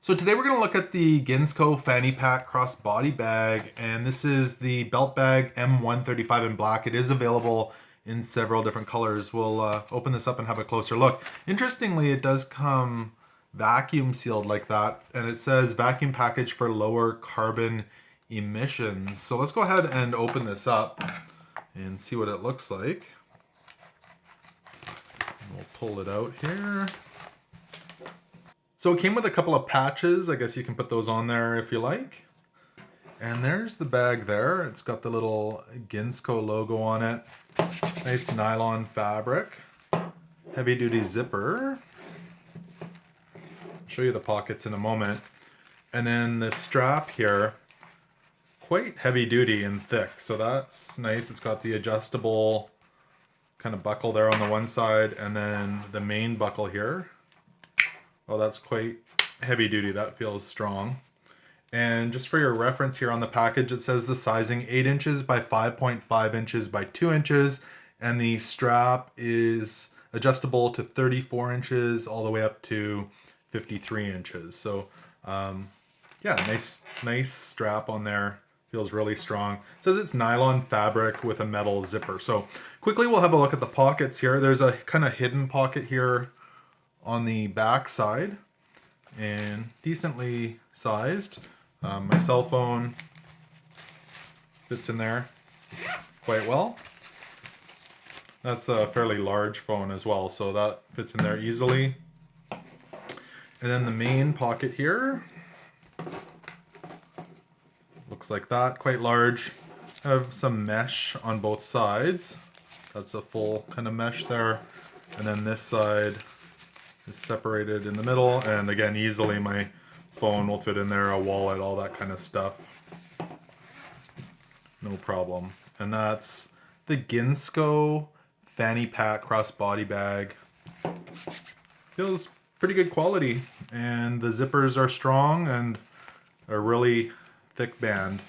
So today we're going to look at the Ginsco Fanny Pack crossbody bag, and this is the belt bag M135 in black. It is available in several different colors. We'll open this up and have a closer look. Interestingly, it does come vacuum sealed like that, and it says vacuum package for lower carbon emissions. So let's go ahead and open this up and see what it looks like. And we'll pull it out here. So it came with a couple of patches. I guess you can put those on there if you like. And there's the bag there. It's got the little Ginsco logo on it. Nice nylon fabric. Heavy duty zipper. I'll show you the pockets in a moment. And then the strap here, quite heavy duty and thick. So that's nice. It's got the adjustable kind of buckle there on the one side, and then the main buckle here. Oh, that's quite heavy duty. That feels strong. And just for your reference here on the package, it says the sizing 8 inches by 5.5 inches by 2 inches. And the strap is adjustable to 34 inches all the way up to 53 inches. So yeah, nice strap on there. Feels really strong. It says it's nylon fabric with a metal zipper. So quickly we'll have a look at the pockets here. There's a kind of hidden pocket here on the back side, and decently sized. My cell phone fits in there quite well. That's a fairly large phone as well, so that fits in there easily. And then the main pocket here looks like that, quite large. Have some mesh on both sides. That's a full kind of mesh there. And then this side is separated in the middle, and again, easily my phone will fit in there, a wallet, all that kind of stuff. No problem. And that's the Ginsco Fanny Pack crossbody bag. Feels pretty good quality, and the zippers are strong and a really thick band.